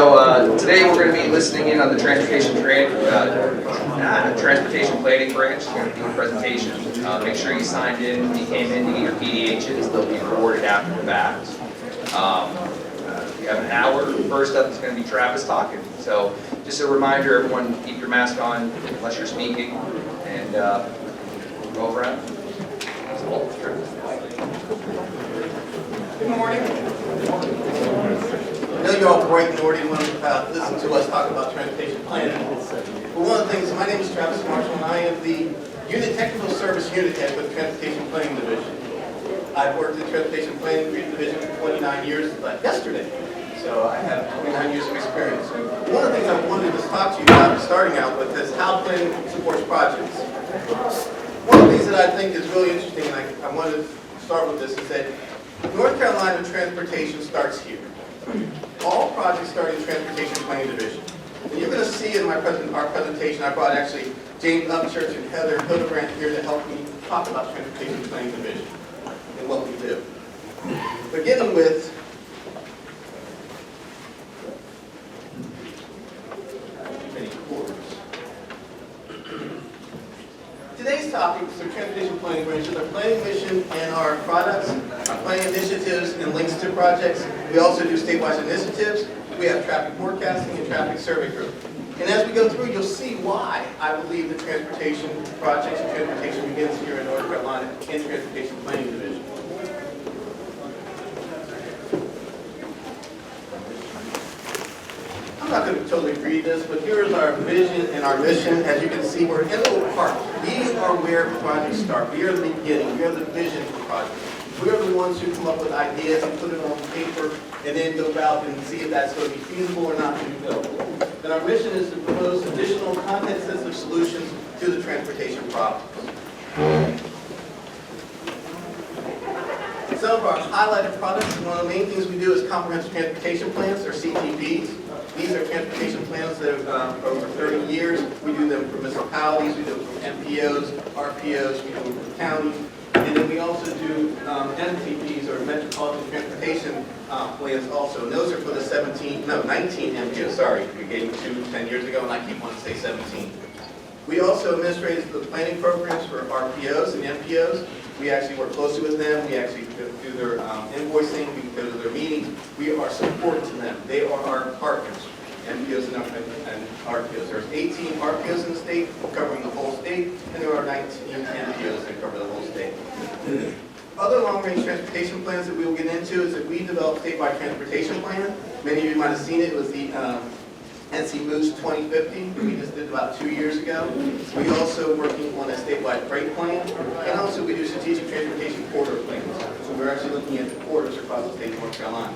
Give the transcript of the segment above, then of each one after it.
So today we're going to be listening in on the transportation planning branch. It's going to do a presentation. Make sure you signed in when you came in to get your PDHs. They'll be recorded after the fact. We have an hour. First up is going to be Travis talking. So just a reminder, everyone, keep your mask on unless you're speaking, and go around. Good morning. I know you're all bright and already want to listen to us talk about transportation planning. But one of the things, my name is Travis Marshall, and I am the Technical Service Unit Head for the Transportation Planning Division. I've worked in the Transportation Planning Division for 29 years, like yesterday. So I have 29 years of experience. One of the things I wanted to talk to you about starting out with is how planning supports projects. One of the things that I think is really interesting, and I wanted to start with this, is that North Carolina transportation starts here. All projects start in the Transportation Planning Division. And you're going to see in our presentation, I brought actually James Upchurch and Heather Hildebrand here to help me talk about Transportation Planning Division and what we do. Beginning with many quarters. Today's topic is the Transportation Planning Branch, our planning mission and our products, our planning initiatives and links to projects. We also do statewide initiatives. We have traffic forecasting and traffic survey group. And as we go through, you'll see why I believe the transportation projects and transportation begins here in North Carolina in Transportation Planning Division. I'm not going to totally read this, but here is our vision and our mission. As you can see, we're in a little park. We are where projects start. We are the beginning. We are the vision for projects. We are the ones who come up with ideas and put it on paper and then go out and see if that's going to be feasible or not to be built. And our mission is to propose additional content-sensitive solutions to the transportation problems. Some of our highlighted products, one of the main things we do is comprehensive transportation plans, or CTPs. These are transportation plans that have over 30 years. We do them for municipalities, we do them for MPOs, RPOs, we do them for counties. And then we also do MTPs, or Metropolitan Transportation Plans also. And those are for the 19 MPOs, sorry. We gave them 10 years ago, and I keep wanting to say 17. We also administrate the planning programs for RPOs and MPOs. We actually work closely with them. We actually do their invoicing. We go to their meetings. We are support to them. They are our partners, MPOs and RPOs. There's 18 RPOs in the state covering the whole state, and there are 19 MPOs that cover the whole state. Other long-range transportation plans that we will get into is that we developed statewide transportation plan. Many of you might have seen it. It was the NC Moose 2050 that we just did about 2 years ago. We also working on a statewide freight plan, and also we do strategic transportation corridor plans. So we're actually looking at the corridors across the state of North Carolina.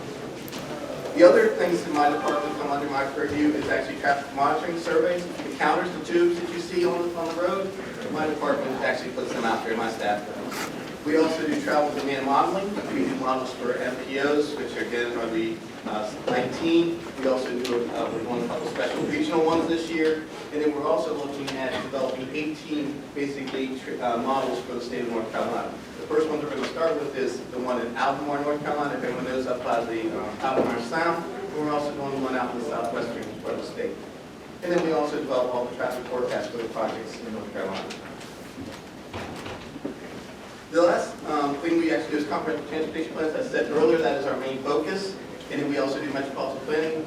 The other things in my department come under my purview is actually traffic monitoring surveys. The counters, the tubes that you see on the road, my department actually puts them out there, my staff does. We also do travel demand modeling. We do models for MPOs, which again are the 19. We also do we're doing a couple special regional ones this year. And then we're also looking at developing 18 basically models for the state of North Carolina. The first one we're going to start with is the one in Albemarle, North Carolina. If anyone knows, up by the Albemarle Sound. And we're also doing one out in the southwestern part of the state. And then we also develop all the traffic forecasts for the projects in North Carolina. The last thing we actually do is comprehensive transportation plans. As I said earlier, that is our main focus. And then we also do metropolitan planning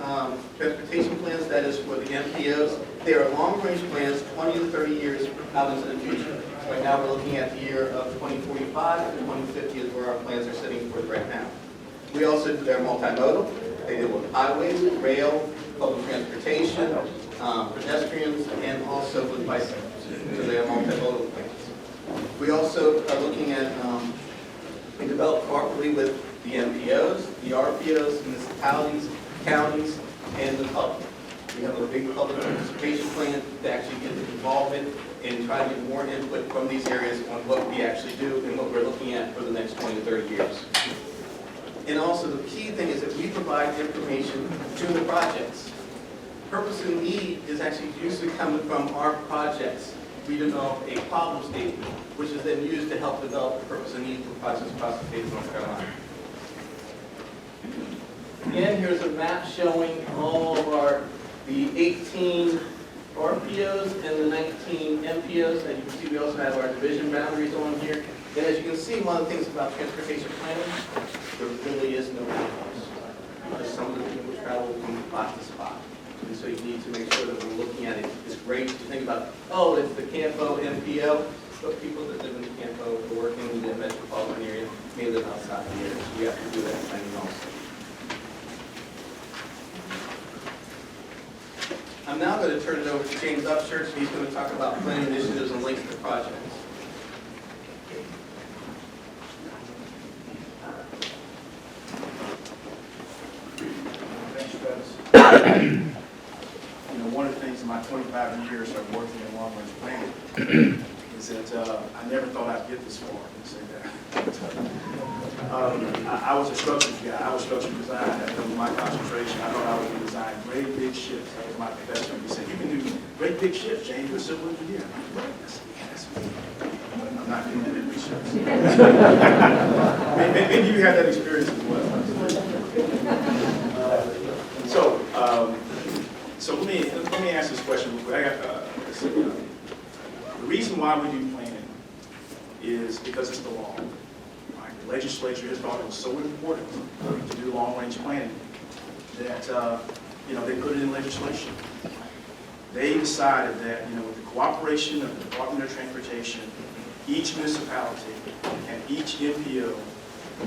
transportation plans. That is for the MPOs. They are long-range plans, 20 to 30 years out into the future. Right now, we're looking at the year of 2045 and 2050 is where our plans are sitting for right now. We also do their multimodal. They deal with highways, rail, public transportation, pedestrians, and also with bicycles. So they are multimodal plans. We also are looking at, we develop cooperatively with the MPOs, the RPOs, municipalities, counties, and the public. We have a big public participation plan to actually get involved in and try to get more input from these areas on what we actually do and what we're looking at for the next 20 to 30 years. And also the key thing is that we provide information to the projects. Purpose and need is actually usually coming from our projects. We develop a problem statement, which is then used to help develop the purpose and need for projects across the state of North Carolina. Again, here's a map showing all of the 18 RPOs and the 19 MPOs. As you can see, we also have our division boundaries on here. And as you can see, one of the things about transportation planning, there really is no rules. Some of the people travel from spot to spot. And so you need to make sure that we're looking at it. It's great to think about, oh, it's the CAMPO, MPO, but people that live in the CAMPO, who are working in the metropolitan area, may live outside the area. So we have to do that planning also. I'm now going to turn it over to James Upchurch. He's going to talk about planning initiatives and links to projects. You know, one of the things in my 25 years of working in long-range planning is that I never thought I'd get this far. I can say that. I was a structures guy. I was structural design. That was my concentration. I thought I would design great big ships. That was my profession. He said, "You can do great big ships, James. You're a civil engineer." I said, "Yeah, that's me." But I'm not doing great big ships. Maybe you had that experience as well. So let me ask this question real quick. The reason why we do planning is because it's the law. Right? The legislature has thought it was so important to do long-range planning that they put it in legislation. They decided that with the cooperation of the Department of Transportation, each municipality and each MPO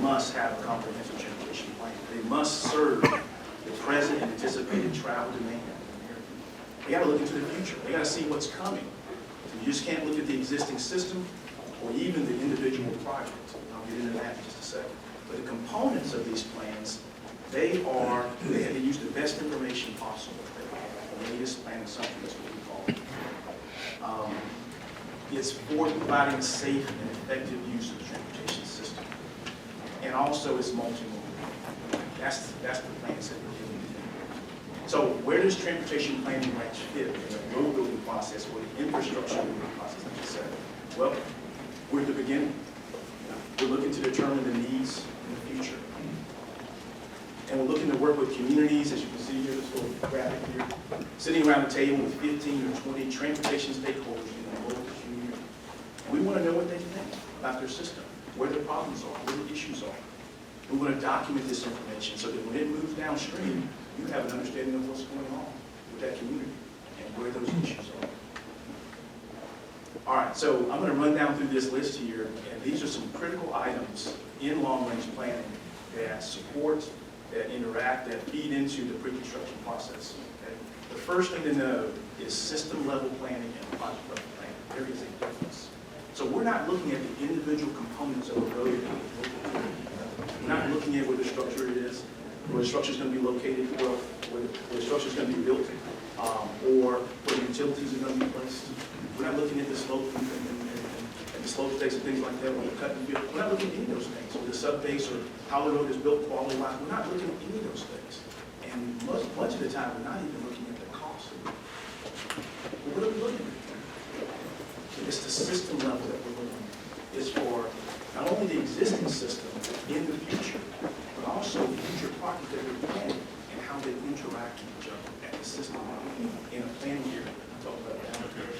must have a comprehensive transportation plan. They must serve the present and anticipated travel demand. They got to look into the future. They got to see what's coming. So you just can't look at the existing system or even the individual projects. I'll get into that in just a second. But the components of these plans, they use the best information possible. The latest planning assumption is what we call it. It's for providing a safe and effective use of the transportation system. And also it's multimodal. That's the plan set we're dealing with. So where does transportation planning branch fit in the road building process or the infrastructure building process, like you said? Well, we're at the beginning. We're looking to determine the needs in the future. And we're looking to work with communities, as you can see here, this little graphic here, sitting around the table with 15 or 20 transportation stakeholders in the local community. And we want to know what they think about their system, where their problems are, where the issues are. We want to document this information so that when it moves downstream, you have an understanding of what's going on with that community and where those issues are. All right, so I'm going to run down through this list here, and these are some critical items in long-range planning that support, that interact, that feed into the pre-construction process. Okay? The first thing to know is system-level planning and project-level planning. There is a difference. So we're not looking at the individual components of a road. We're not looking at where the structure is, where the structure is going to be located, where the structure is going to be built, or where the utilities are going to be placed. We're not looking at the slope and the slope stakes and things like that, or the cut and field. We're not looking at any of those things, or the sub-base, or how the road is built quality-wise. We're not looking at any of those things. And much of the time, we're not even looking at the cost of it. But what are we looking at? It's the system level that we're looking at. It's for not only the existing system in the future, but also future projects that we're planning and how they interact with each other at the system level in a planning year. I talk about that in the trails.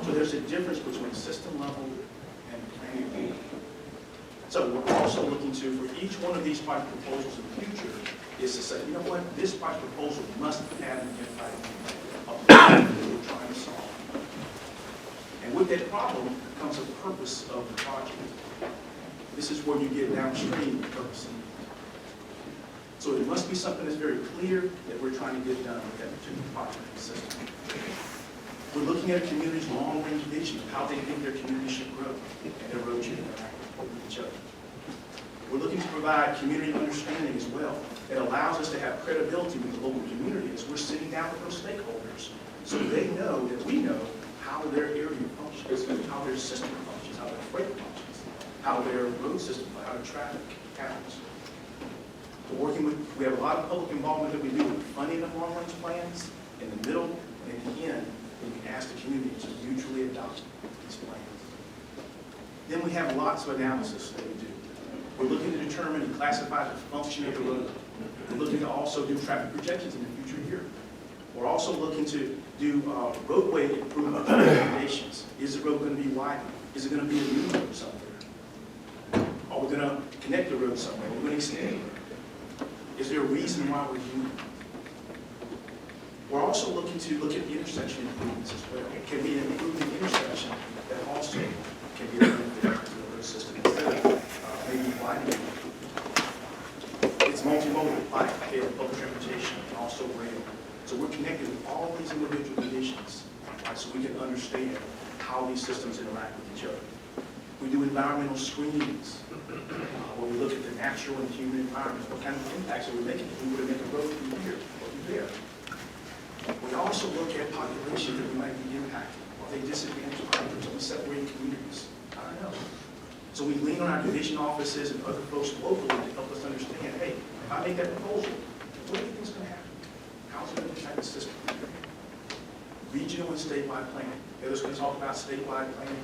So there's a difference between system level and planning level. So we're also looking to, for each one of these project proposals in the future, is to say, you know what, this project proposal must have an impact on the problem that we're trying to solve. And with that problem comes a purpose of the project. This is where you get downstream purpose. So it must be something that's very clear that we're trying to get done with that particular project system. We're looking at a community's long-range vision of how they think their community should grow and their road should interact with each other. We're looking to provide community understanding as well. It allows us to have credibility with the local community as we're sitting down with those stakeholders so they know that we know how their area functions, how their system functions, how their freight functions, how their road system, how their traffic happens. So we have a lot of public involvement that we do with funding of long-range plans. In the middle and in the end, we can ask the community to mutually adopt these plans. Then we have lots of analysis that we do. We're looking to determine and classify the function of the road. We're looking to also do traffic projections in the future year. We're also looking to do roadway improvement recommendations. Is the road going to be widened? Is it going to be a new road somewhere? Are we going to connect the road somewhere? Are we going to extend it? Is there a reason why we're doing it? We're also looking to look at intersection improvements as well. Can we improve the intersection that also can be a benefit to the road system instead of maybe widening it? It's multimodal, like public transportation and also rail. So we're connected with all these individual conditions, right, so we can understand how these systems interact with each other. We do environmental screenings, where we look at the natural and human environments. What kind of impacts are we making if we were to make a road through here or through there? We also look at populations that we might be impacting. Are they disadvantaged populations? Are we separating communities? I don't know. So we lean on our division offices and other folks locally to help us understand, hey, if I make that proposal, what do you think is going to happen? How's it going to impact the system? Regional and statewide planning. Heather's going to talk about statewide planning,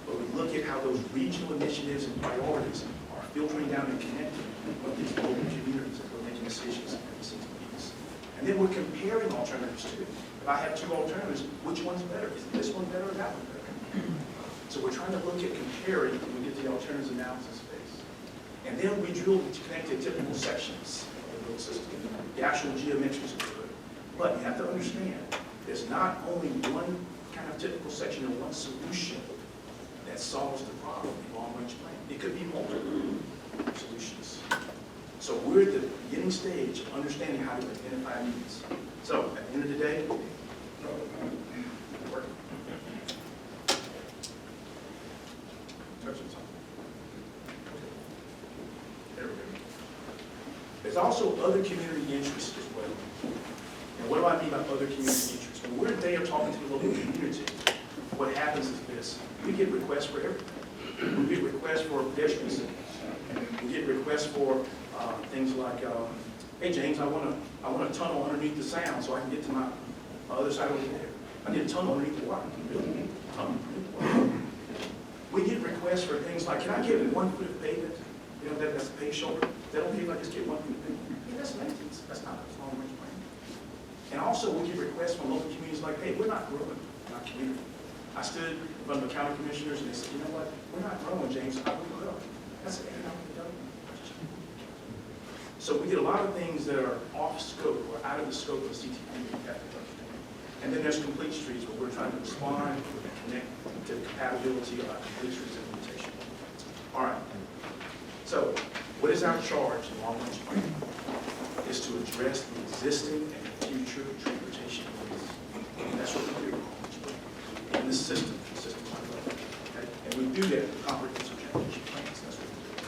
but we look at how those regional initiatives and priorities are filtering down and connecting with these local communities that we're making decisions in the CTPs. And then we're comparing alternatives too. If I have two alternatives, which one's better? Is this one better or that one better? So we're trying to look at comparing when we get the alternatives analysis phase. And then we drill to connect to typical sections of the road system, the actual geometries of the road. But you have to understand, there's not only one kind of typical section or one solution that solves the problem in long-range planning. It could be multiple solutions. So we're at the beginning stage of understanding how to identify needs. So at the end of the day, there we go. There's also other community interests as well. And what do I mean by other community interests? When we're there talking to the local community, what happens is this. We get requests for everything. We get requests for pedestrian signals. We get requests for things like, hey James, I want a tunnel underneath the sound so I can get to my other side over there. I need a tunnel underneath the water. Tunnel underneath the water. We get requests for things like, can I get 1 foot of pavement? You know, that's the paved shoulder. They don't pay if I just get 1 foot of pavement. Yeah, that's maintenance. That's not a long-range plan. And also, we get requests from local communities like, hey, we're not growing in our community. I stood in front of the county commissioners and they said, you know what? We're not growing, James. How do we grow? That's an economic development question. So we get a lot of things that are off scope or out of the scope of CTP we have to understand. And then there's complete streets where we're trying to respond and connect to the compatibility of our complete streets implementation. All right. So what is our charge in long-range planning? Is to address the existing and future transportation needs. And that's what we do in this system like that. Okay? And we do that with comprehensive transportation plans. That's what we do.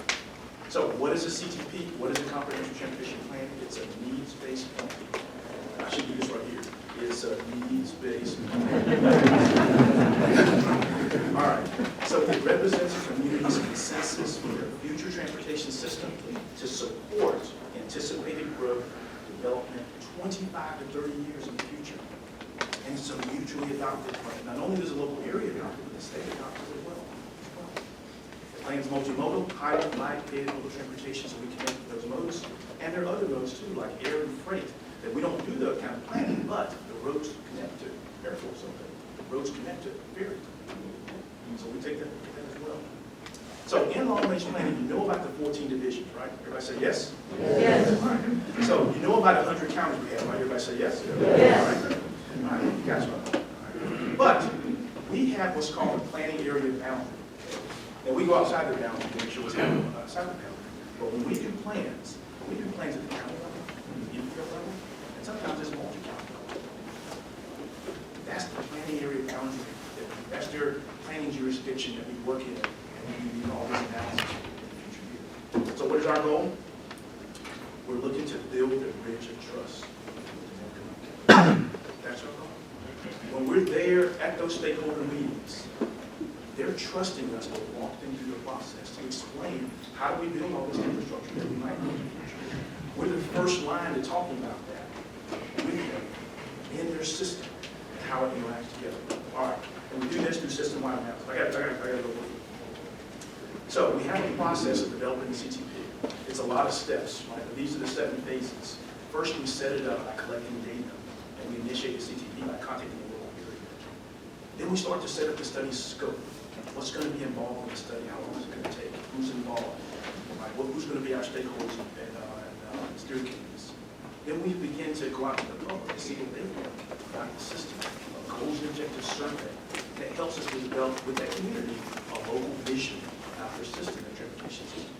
So what is a CTP? What is a comprehensive transportation plan? It's a needs-based plan. I should do this right here. It's a needs-based plan. All right. So it represents a community's consensus for their future transportation system to support anticipated growth, development, 25 to 30 years in the future. And it's a mutually adopted plan. Not only does the local area adopt it, but the state adopts it as well. The plan is multimodal, high, light, air, local transportation, so we connect with those modes. And there are other modes too, like air and freight, that we don't do that kind of planning, but the roads connect to. Airports, okay. The roads connect to ferries. So we take that as well. So in long-range planning, you know about the 14 divisions, right? Everybody say yes? Yes. All right. So you know about 100 counties we have, right? Everybody say yes? Yes. All right. All right. Gotcha. All right. But we have what's called a planning area boundary. And we go outside the boundary to make sure what's happening outside the boundary. But when we do plans at the county level, the infield level, and sometimes it's multi-county level. That's the planning area boundary. That's their planning jurisdiction that we work in. And we need all this analysis in the future year. So what is our goal? We're looking to build a bridge of trust. That's our goal. When we're there at those stakeholder meetings, they're trusting us to walk them through the process to explain how do we build all this infrastructure that we might need in the future. We're the first line to talking about that with them in their system and how it interacts together. All right, and we do this through system-wide analysis. I got to go. So we we have a process of developing the CTP. It's a lot of steps, right? But these are the 7 phases. First, we set it up by collecting data, and we initiate the CTP by contacting the local area. Then we start to set up the study scope. What's going to be involved in the study? How long is it going to take? Who's involved? Right? Who's going to be our stakeholders and steering committees? Then we begin to go out to the public to see what they think about the system. A goals and objectives survey that helps us to develop with that community a local vision about their system, their transportation system.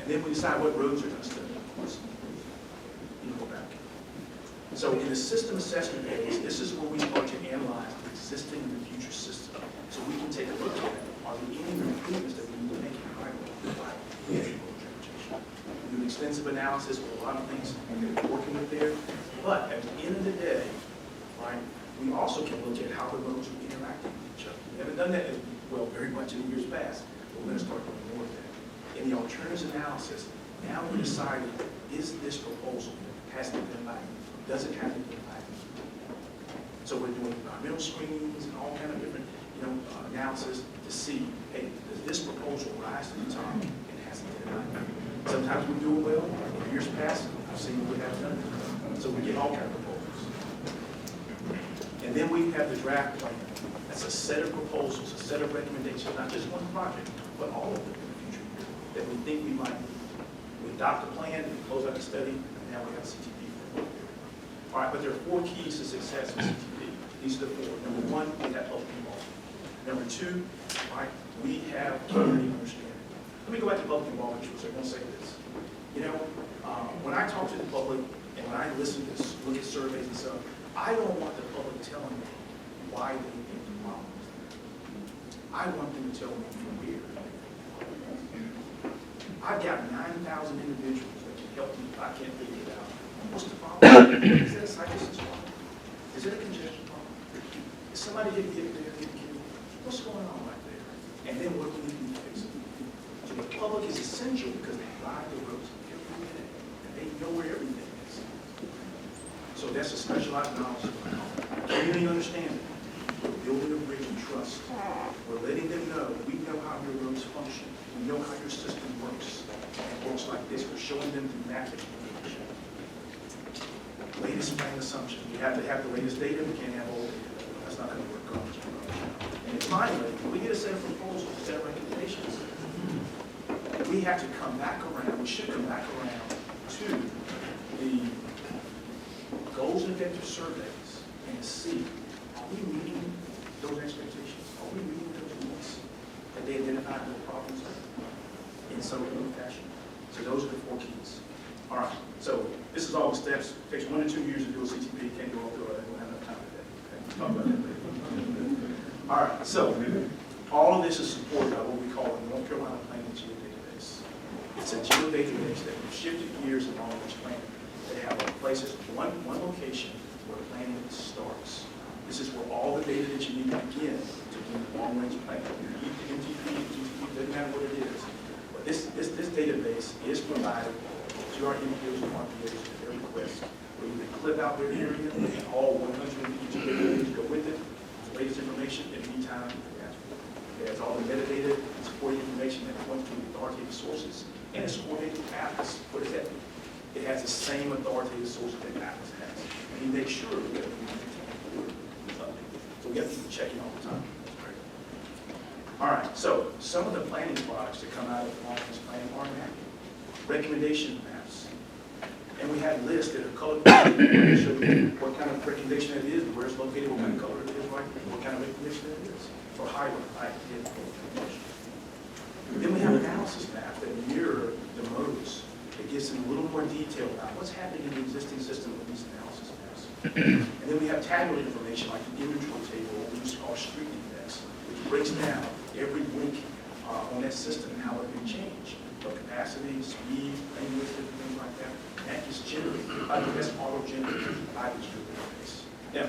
And then we decide what roads are going to study. You go back. So in the system assessment phase, this is where we start to analyze the existing and the future system. So we can take a look at, are there any improvements that we need to make in highway? We do an extensive analysis with a lot of things that we're working with there. But at the end of the day, right, we also can look at how the roads are interacting with each other. We haven't done that, very much in the years past, but we're going to start doing more of that. In the alternatives analysis, now we're deciding, is this proposal, has it been impact? Does it have an impact? So we're doing environmental screenings and all kind of different analysis to see, hey, does this proposal rise to the top and has it been impact? Sometimes we do it well. In years past, I've seen we have done it. So we get all kinds of proposals. And then we have the draft plan. That's a set of proposals, a set of recommendations, not just one project, but all of them in the future that we think we might need. We adopt a plan, we close out the study, and now we have a CTP. All right, but there are 4 keys to success in CTP. These are the 4. Number 1, we have public involvement. Number 2, right, we have community understanding. Let me go back to public involvement, which I'm going to say this. When I talk to the public and when I listen to this, look at surveys and stuff, I don't want the public telling me why they think the problem is there. I want them to tell me from where. I've got 9,000 individuals that can help me if I can't figure it out. What's the problem? Is it a cyclist problem? Is it a congestion problem? Is somebody getting hit there? What's going on right there? And then what do we need to fix it? So the public is essential because they ride the roads every minute and they know where everything is. So that's a specialized knowledge. Community understanding. We're building a bridge of trust. We're letting them know we know how your roads function. We know how your system works. And it works like this. We're showing them the mapping information. Latest planning assumption. We have to have the latest data. We can't have old data. That's not going to work. And finally, when we get a set of proposals, a set of recommendations, we have to come back around, we should come back around to the goals and objective surveys and see, are we meeting those expectations? Are we meeting those needs that they identified what problems are in some fashion? So those are the 4 keys. All right, so this is all the steps. It takes 1 to 2 years to do a CTP. Can't go all through it. I don't have enough time today. Okay? We'll talk about that later. All right, so all of this is supported by what we call the North Carolina Planning Geodatabase. It's a geodatabase that we've shifted gears in long-range planning. They have places, one location where planning starts. This is where all the data that you need to begin to do long-range planning. You need the NTP, GTP, doesn't matter what it is. But this database is provided to our MPOs and RPOs at their request, where you can clip out their area and all 100 GeoDatabases go with it. Latest information at any time. It has all the metadata and supporting information that points to the authoritative sources, and it's coordinated with Atlas. What does that mean? It has the same authoritative sources that Atlas has. And we make sure that we maintain so we have to keep checking all the time. All right, so some of the planning products that come out of the long-range planning are mapping, recommendation maps. And we have lists that are colored to show what kind of recommendation it is, where it's located, what kind of color it is, right? What kind of recommendation it is. For highway, right? Then we have analysis maps that mirror the modes. It gives them a little more detail about what's happening in the existing system with these analysis maps. And then we have tabular information like the inventory table, what we used to call street index, which breaks down every link on that system and how it can change. So capacity, speed, things like that. That is generated. That's auto-generated by the database. Now,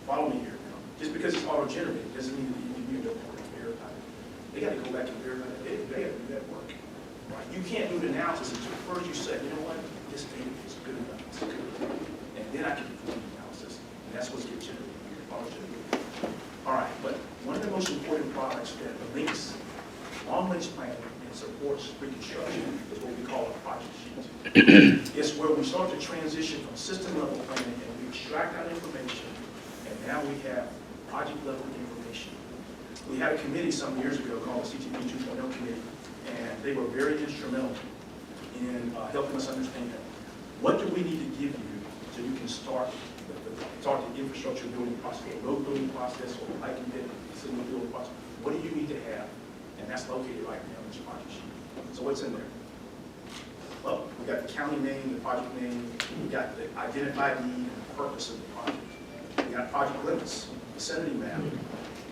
follow me here. Just because it's auto-generated doesn't mean that you need to verify it. They got to go back and verify that data. They got to do that work. Right? You can't do an analysis until first you say, you know what, this data is good enough. It's good enough. And then I can perform the analysis. And that's what's getting generated. Auto-generated. All right, but one of the most important products that links pre-construction is what we call a project sheet. It's where we start to transition from system level planning and we extract that information, and now we have project level information. We had a committee some years ago called the CTP 2.0 committee, and they were very instrumental in helping us understand that. What do we need to give you so you can start the infrastructure building process, or road building process, or like you did, facility building process? What do you need to have? And that's located right now in this project sheet. So what's in there? Well, we got the county name, the project name, we got the identified need and the purpose of the project. We got project limits, vicinity map,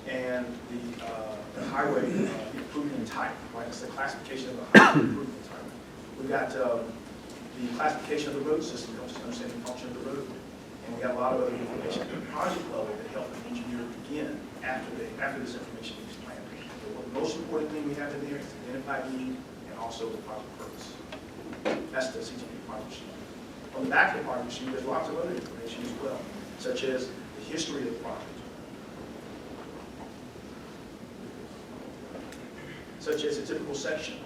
and the highway improvement type, right? It's the classification of the highway improvement type. We got the classification of the road system, helps us understand the function of the road. And we got a lot of other information at the project level that help the engineer begin after this information is planned. The most important thing we have in there is identified need and also the project purpose. That's the CTP project sheet. On the back of the project sheet, there's lots of other information as well, such as the history of the project, such as a typical section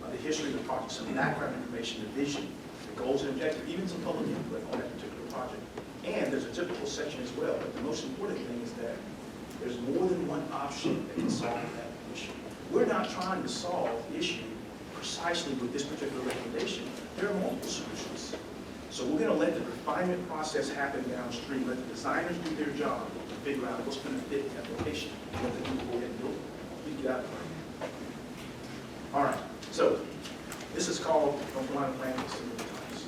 of the history of the project, some background information, the vision, the goals and objectives, even some public input on that particular project. And there's a typical section as well, but the most important thing is that there's more than one option that can solve that issue. We're not trying to solve the issue precisely with this particular recommendation. There are multiple solutions. So we're going to let the refinement process happen downstream, let the designers do their job to figure out what's going to fit the application, and let the people go ahead and build it. You get out of there. All right, so this is called compliant planning facility types.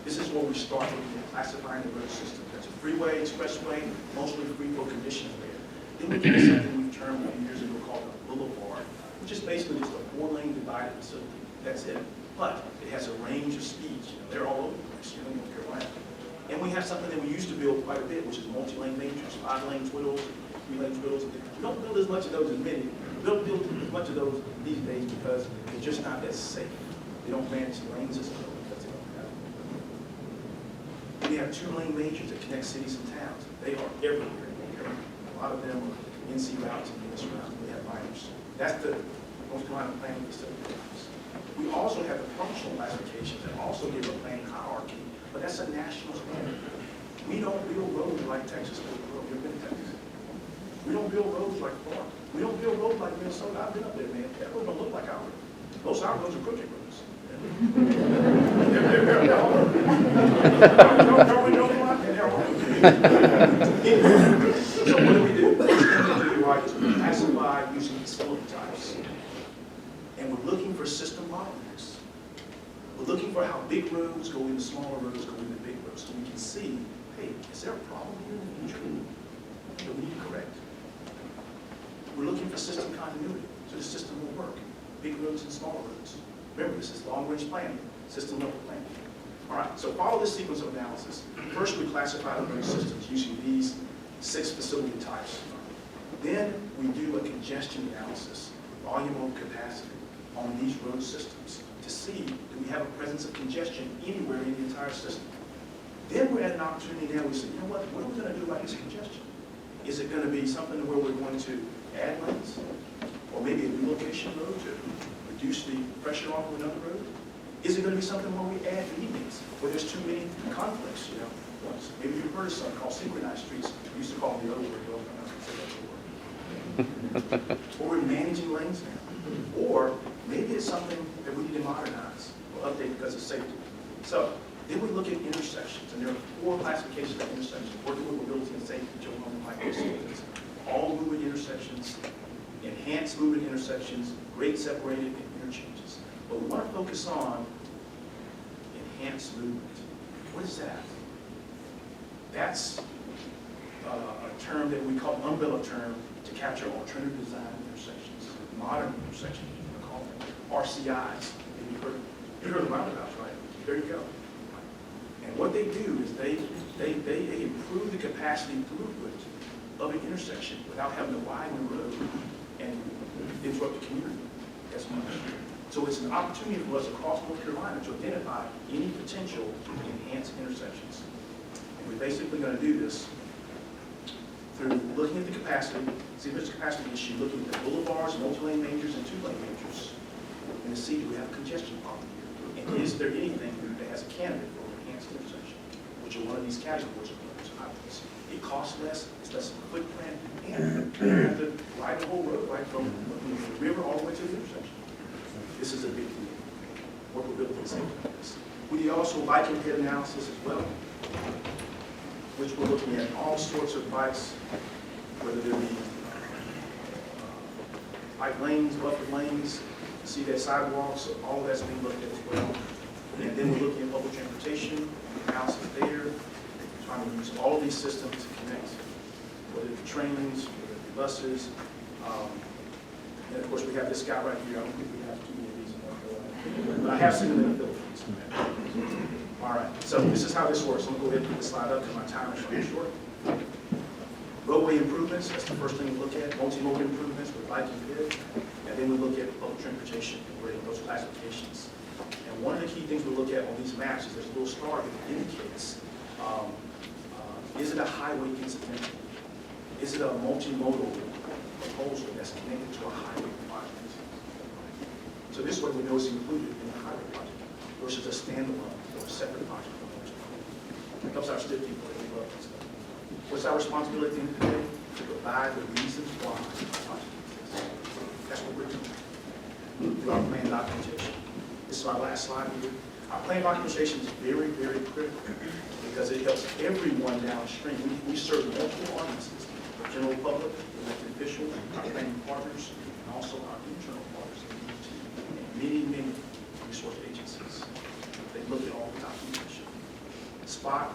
This is where we start looking at classifying the road system. That's a freeway, expressway, mostly free flow conditions there. Then we get to something we've termed a few years ago called a boulevard, which is basically just a 4-lane divided facility. That's it. But it has a range of speeds. They're all over the place, in North Carolina. And we have something that we used to build quite a bit, which is multi-lane majors, 5-lane twiddles, 3-lane twiddles. We don't build as much of those as many. We don't build as much of those these days because they're just not as safe. They don't manage the lanes as well because they don't have them. We have 2-lane majors that connect cities and towns. They are everywhere. A lot of them are NC routes and US routes. We have minors. That's the North Carolina planning facility. We also have the functional classifications that also give a planning hierarchy, but that's a national standard. We don't build roads like Texas built roads. You've been to Texas. We don't build roads like Florida. We don't build roads like Minnesota. I've been up there, man. That road don't look like ours. Most of our roads are crooked roads. They're hard. So what do we do? We classify using facility types. And we're looking for system bottlenecks. We're looking for how big roads go into smaller roads, go into big roads, so we can see, hey, is there a problem here in the future that we need to correct? We're looking for system continuity, so the system will work. Big roads and small roads. Remember, this is long-range planning, system level planning. All right, so follow this sequence of analysis. First, we classify the road systems using these 6 facility types. Then we do a congestion analysis, volume over capacity, on these road systems to see, do we have a presence of congestion anywhere in the entire system? Then we're at an opportunity now, we say, you know what are we going to do about this congestion? Is it going to be something where we're going to add lanes? Or maybe a relocation road to reduce the pressure off of another road? Is it going to be something where we add medians, where there's too many conflicts, you know? Maybe you've heard of something called synchronized streets. We used to call them the other word, but I'm not going to say that word. Or we're managing lanes now. Or maybe it's something that we need to modernize or update because of safety. So then we look at intersections, and there are 4 classifications of intersections: working with mobility and safety, children on microservices, all moving intersections, enhanced moving intersections, grade separated, and interchanges. But we want to focus on enhanced movement. What is that? That's a term that we call an umbrella term to capture alternative design intersections, modern intersections, you call them RCIs. You've heard of roundabouts, right? There you go. And what they do is they improve the capacity throughput of an intersection without having to widen the road and interrupt the community as much. So it's an opportunity for us across North Carolina to identify any potential enhanced intersections. And we're basically going to do this through looking at the capacity, see if there's a capacity issue, looking at the boulevards, multi-lane majors, and 2-lane majors. and to see, do we have a congestion problem here? And is there anything that has a candidate for enhanced intersection, which are one of these categories of roads, highways? It costs less, it's less of a footprint, and you don't have to ride the whole road right from the river all the way to the intersection. This is a big deal. Workability and safety like this. We also bike and ped analysis as well, which we're looking at all sorts of bikes, whether there be bike lanes, buffer lanes, see that sidewalks, all of that's being looked at as well. And then we're looking at public transportation, analysis there, trying to use all of these systems to connect, whether it be trains, whether it be buses. And of course, we have this guy right here. I don't think we have too many of these in North Carolina, but I have seen them in the Philippines. All right, so this is how this works. I'm going to go ahead and put the slide up because my time is running short. Roadway improvements, that's the first thing we look at. Multimodal improvements with bike and ped. And then we look at public transportation, grading those classifications. And one of the key things we look at on these maps is there's a little star that indicates, is it a highway incidental? Is it a multimodal proposal that's connected to a highway project? So this way we know it's included in the highway project versus a standalone or a separate project. It helps our STIP people that we love this stuff. What's our responsibility today? To provide the reasons why the project exists. That's what we're doing through our plan documentation. This is my last slide here. Our plan documentation is very, very critical because it helps everyone downstream. We serve multiple audiences, the general public, elected officials, our planning partners, and also our internal partners, and many resource agencies. They look at all the documentation. Spot,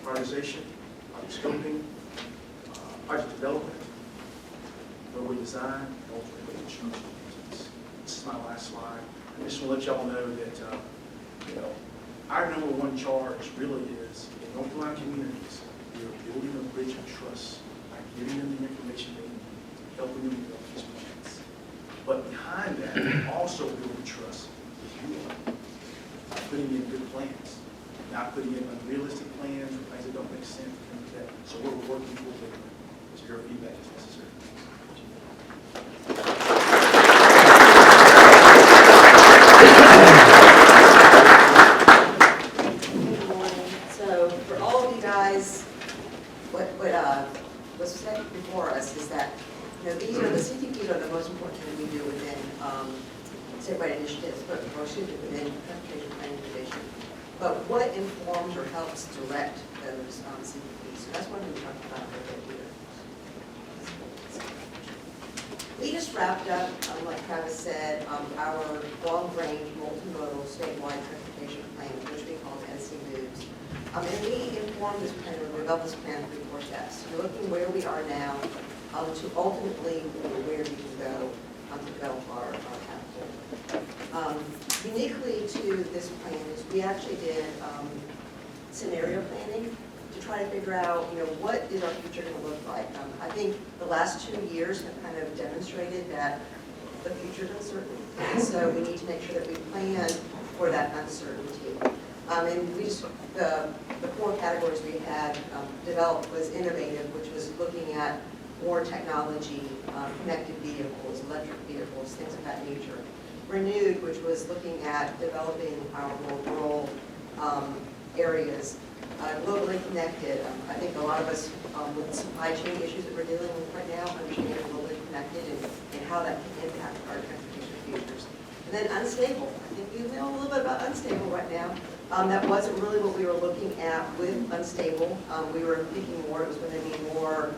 prioritization, project scoping, project development, roadway design, and ultimately construction. This is my last slide. I just want to let y'all know that our number one charge really is in North Carolina communities, we are building a bridge of trust by giving them the information they need, helping them develop these plans. But behind that, we also building trust with you all by putting in good plans, not putting in unrealistic plans or plans that don't make sense, things like that. So we're working towards it. So your feedback is necessary. What's set before us is that, these are the CTPs are the most important thing we do within statewide initiatives, within transportation planning division. But what informs or helps direct those CTPs? So that's one thing we talked about a little bit here. We just wrapped up, like Travis said, our long-range multimodal statewide transportation plan, which we call NC Moves. And we informed this plan, we developed this plan through 4 steps. We're looking where we are now to ultimately where we can go to develop our capital. Uniquely to this plan is we actually did scenario planning to try to figure out, what is our future going to look like. I think the last 2 years have kind of demonstrated that the future is uncertain. And so we need to make sure that we plan for that uncertainty. And we just, the 4 categories we had developed was innovative, which was looking at more technology, connected vehicles, electric vehicles, things of that nature. Renewed, which was looking at developing our more rural areas. Globally connected, I think a lot of us with the supply chain issues that we're dealing with right now understand globally connected and how that can impact our transportation futures. And then unstable, I think we know a little bit about unstable right now. That wasn't really what we were looking at with unstable. We were thinking more, it was going to be more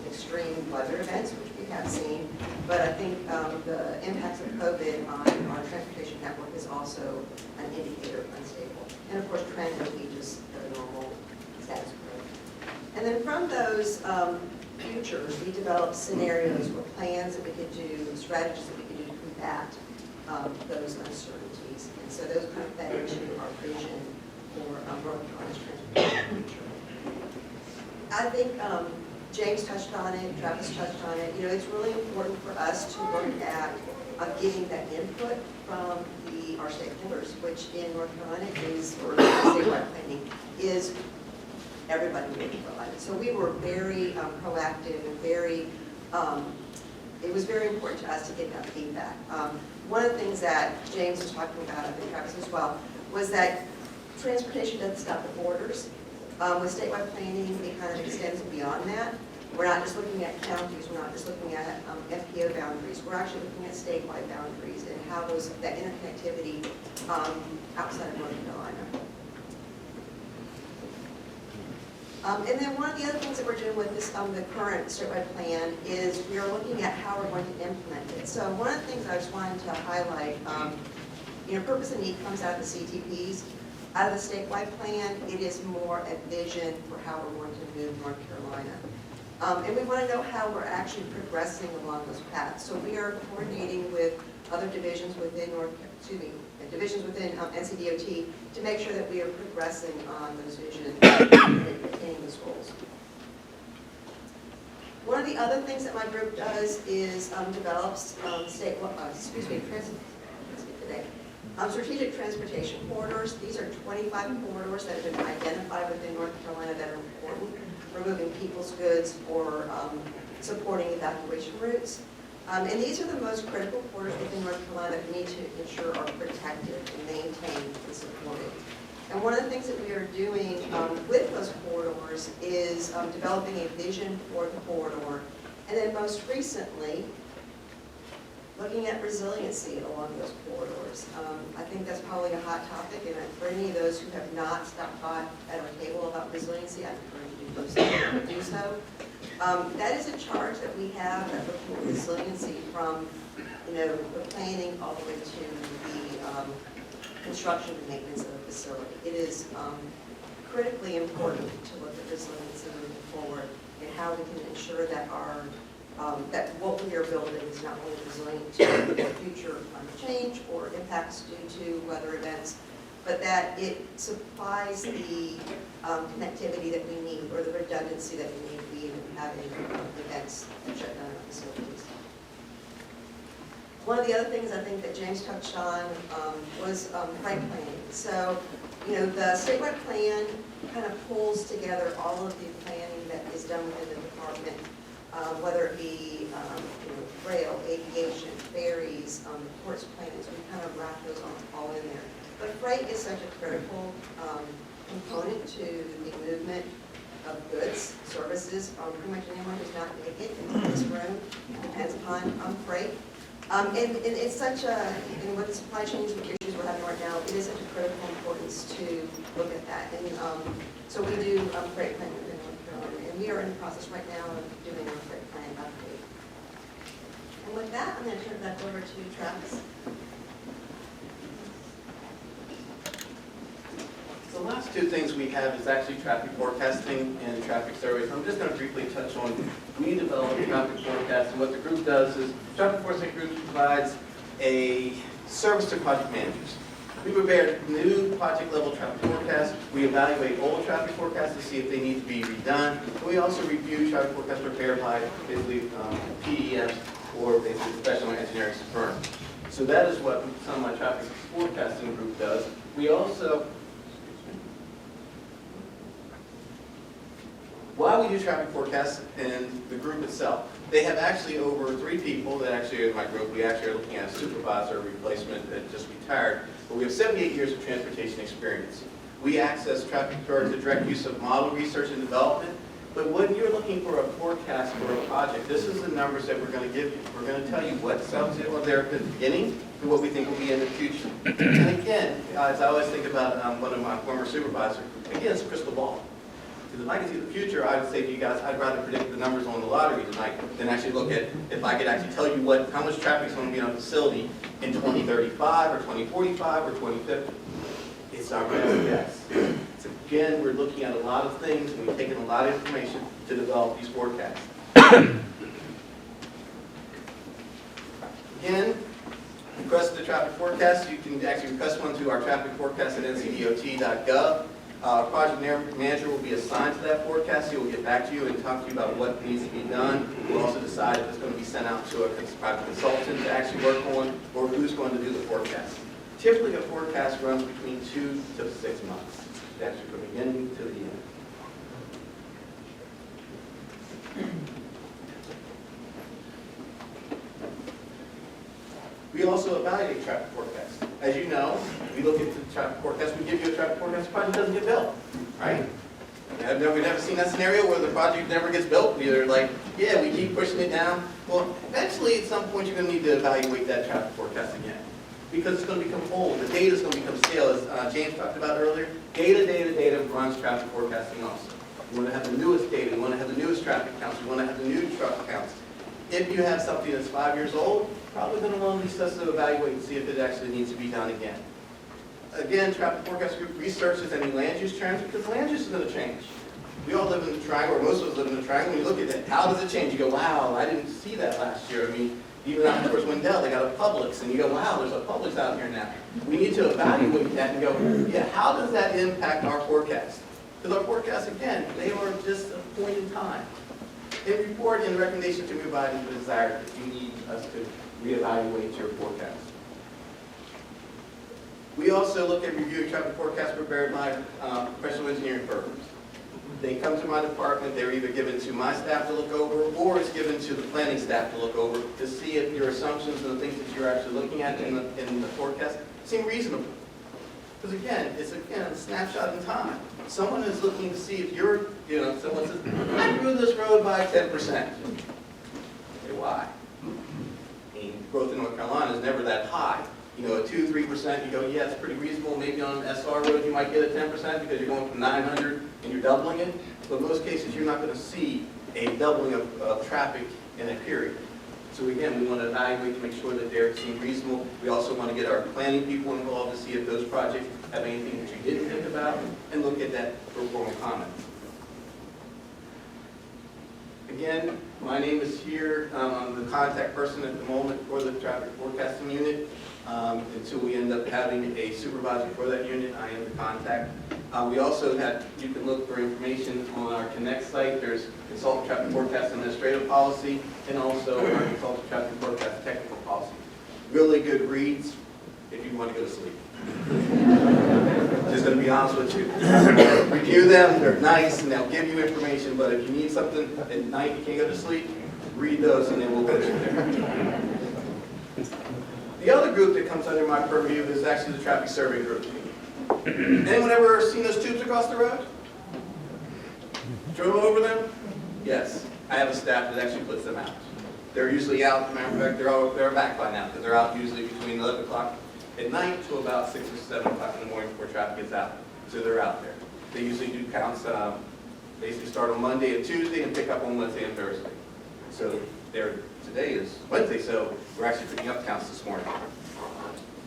extreme weather events, which we have seen. But I think the impacts of COVID on our transportation network is also an indicator of unstable. And of course, trend would be just the normal status quo. And then from those futures, we developed scenarios or plans that we could do, strategies that we could do to combat those uncertainties. And so those kind of fed into our vision for North Carolina's transportation future. I think James touched on it, Travis touched on it. It's really important for us to look at getting that input from our stakeholders, which in North Carolina is, or statewide planning, is everybody in North Carolina. So we were very proactive and very it was very important to us to get that feedback. One of the things that James was talking about, I think Travis as well, was that transportation doesn't stop at borders. With statewide planning, it kind of extends beyond that. We're not just looking at counties, we're not just looking at FPO boundaries, we're actually looking at statewide boundaries and how that interconnectivity outside of North Carolina. And then one of the other things that we're doing with this, the current statewide plan is we are looking at how we're going to implement it. So one of the things I just wanted to highlight, purpose and need comes out of the CTPs. Out of the statewide plan, it is more a vision for how we're going to move North Carolina. And we want to know how we're actually progressing along those paths. So we are coordinating with other divisions within NCDOT to make sure that we are progressing on those visions and attaining those goals. One of the other things that my group does is develops strategic transportation corridors. These are 25 corridors that have been identified within North Carolina that are important for moving people's goods or supporting evacuation routes. And these are the most critical corridors within North Carolina that we need to ensure are protected and maintained and supported. And one of the things that we are doing with those corridors is developing a vision for the corridor. And then most recently, looking at resiliency along those corridors. I think that's probably a hot topic, and for any of those who have not stopped by at our table about resiliency, I encourage you to do so. That is a charge that we have at looking at resiliency from, the planning all the way to the construction and maintenance of the facility. It is critically important to look at resiliency moving forward and how we can ensure that that what we are building is not only resilient to future change or impacts due to weather events, but that it supplies the connectivity that we need or the redundancy that we need to be having events that shut down our facilities. One of the other things I think that James touched on was freight planning. So, the statewide plan kind of pulls together all of the planning that is done within the department, whether it be rail, aviation, ferries, ports plans. We kind of wrap those all in there. But freight is such a critical component to the movement of goods, services. Pretty much anyone who's not making it in this room depends upon freight. And it's such and with the supply chain issues we're having right now, it is such a critical importance to look at that. And so we do freight planning within North Carolina, and we are in the process right now of doing our freight plan update. And with that, I'm going to turn it back over to Travis. The last two things we have is actually traffic forecasting and traffic surveys. I'm just going to briefly touch on we develop traffic forecasting. What the group does is traffic forecasting group provides a service to project managers. We prepare new project level traffic forecasts. We evaluate old traffic forecasts to see if they need to be redone. And we also review traffic forecasts prepared by basically PEFs or basically professional engineering firms. So that is what some of my traffic forecasting group does. We also Why we do traffic forecasts and the group itself, they have actually over 3 people that actually are in my group. We actually are looking at a supervisor replacement that just retired, but we have 78 years of transportation experience. We access traffic towards the direct use of model research and development, but when you're looking for a forecast for a project, this is the numbers that we're going to give you. We're going to tell you what sounds there at the beginning and what we think will be in the future. And again, as I always think about one of my former supervisors, again, it's a crystal ball. Because if I can see the future, I would say to you guys, I'd rather predict the numbers on the lottery tonight than actually look at, if I could actually tell you how much traffic is going to be on a facility in 2035 or 2045 or 2050. It's our best guess. So again, we're looking at a lot of things and we've taken a lot of information to develop these forecasts. Again, request the traffic forecast. You can actually request one through our traffic forecast at ncdot.gov. Project manager will be assigned to that forecast. He will get back to you and talk to you about what needs to be done. We'll also decide if it's going to be sent out to a private consultant to actually work on, or who's going to do the forecast. Typically, a forecast runs between 2 to 6 months, actually from beginning to the end. also evaluate traffic forecasts. As you know, we look at the traffic forecast, we give you a traffic forecast, the project doesn't get built, right? We've never seen that scenario where the project never gets built. We're like, yeah, we keep pushing it down. Well, eventually, at some point, you're going to need to evaluate that traffic forecast again, because it's going to become old. The data is going to become stale, as James talked about earlier. Data runs traffic forecasting also. You want to have the newest data. You want to have the newest traffic counts. You want to have the new truck counts. If you have something that's 5 years old, probably going to want to assess to evaluate and see if it actually needs to be done again. Again, traffic forecast group researches any land use trends, because land use is going to change. We all live in the triangle, or most of us live in the triangle. When you look at it, how does it change? You go, wow, I didn't see that last year. I mean, even out towards Wendell, they got a Publix, and you go, wow, there's a Publix out here now. We need to evaluate that and go, yeah, how does that impact our forecast? Because our forecasts, again, they are just a point in time. They report and recommendation to provide the desire if you need us to reevaluate your forecast. We also look at reviewing traffic forecasts prepared by professional engineering firms. They come to my department, they're either given to my staff to look over, or it's given to the planning staff to look over to see if your assumptions and the things that you're actually looking at in the forecast seem reasonable. Because again, it's a snapshot in time. Someone is looking to see if you're, someone says, I grew this road by 10%. Okay, why? I mean, growth in North Carolina is never that high. You know, at 2-3%, you go, yeah, it's pretty reasonable. Maybe on an SR road you might get a 10% because you're going from 900 and you're doubling it. But in most cases, you're not going to see a doubling of traffic in a period. So again, we want to evaluate to make sure that they're seem reasonable. We also want to get our planning people involved to see if those projects have anything that you didn't think about, and look at that for formal comments. Again, my name is here. I'm the contact person at the moment for the traffic forecasting unit. Until we end up having a supervisor for that unit, I am the contact. We also have, you can look for information on our Connect site. There's Consultant Traffic Forecast Administrative Policy, and also our Consultant Traffic Forecast Technical Policy. Really good reads if you want to go to sleep. Just going to be honest with you. Review them, they're nice, and they'll give you information, but if you need something at night, you can't go to sleep, read those and then we'll go from there. The other group that comes under my purview is actually the traffic survey group. Anyone ever seen those tubes across the road? Drove over them? Yes. I have a staff that actually puts them out. They're usually out, matter of fact, they're back by now, because they're out usually between 11 o'clock at night to about 6 or 7 o'clock in the morning before traffic gets out. So they're out there. They usually do counts, basically start on Monday and Tuesday and pick up on Wednesday and Thursday. So today is Wednesday, so we're actually picking up counts this morning.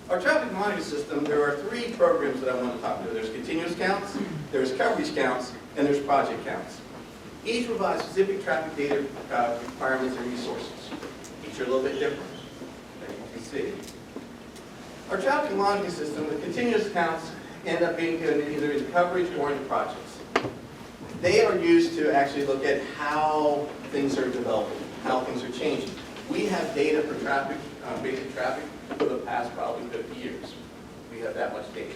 Our traffic monitoring system, there are 3 programs that I want to talk about. There's continuous counts, there's coverage counts, and there's project counts. Each provides specific traffic data requirements and resources. Each are a little bit different, as you can see. Our traffic monitoring system, the continuous counts, end up being either in coverage or in projects. They are used to actually look at how things are developing, how things are changing. We have data for traffic, basic traffic, for the past probably 50 years. We have that much data.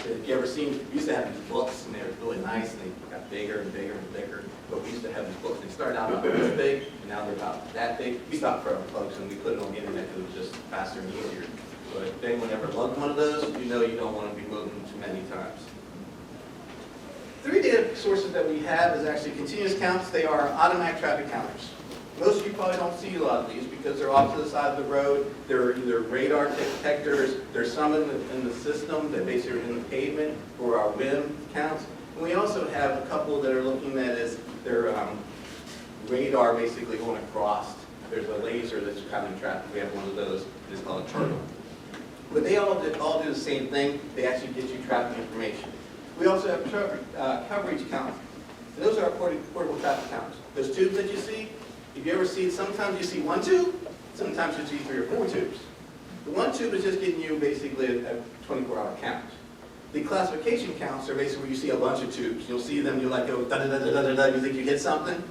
If you ever seen, we used to have these books, and they were really nice, and they got bigger and bigger and bigger. But we used to have these books. They started out about this big, and now they're about that big. We stopped forever, folks, and we put it on the internet because it was just faster and easier. But if anyone ever loved one of those, you know you don't want to be moving too many times. 3 data sources that we have is actually continuous counts. They are automatic traffic counters. Most of you probably don't see a lot of these because they're off to the side of the road. They're either radar detectors. There's some in the system that basically are in the pavement for our WIM counts. And we also have a couple that are looking at as their radar basically going across. There's a laser that's counting traffic. We have one of those. It's called a turtle. But they all do the same thing. They actually get you traffic information. We also have coverage counts. And those are our portable traffic counts. Those tubes that you see, if you ever see, sometimes you see 1 tube, sometimes you see 3 or 4 tubes. The 1 tube is just getting you basically a 24-hour count. The classification counts are basically where you see a bunch of tubes. You'll see them, you're like, oh, da-da-da-da-da-da, you think you hit something?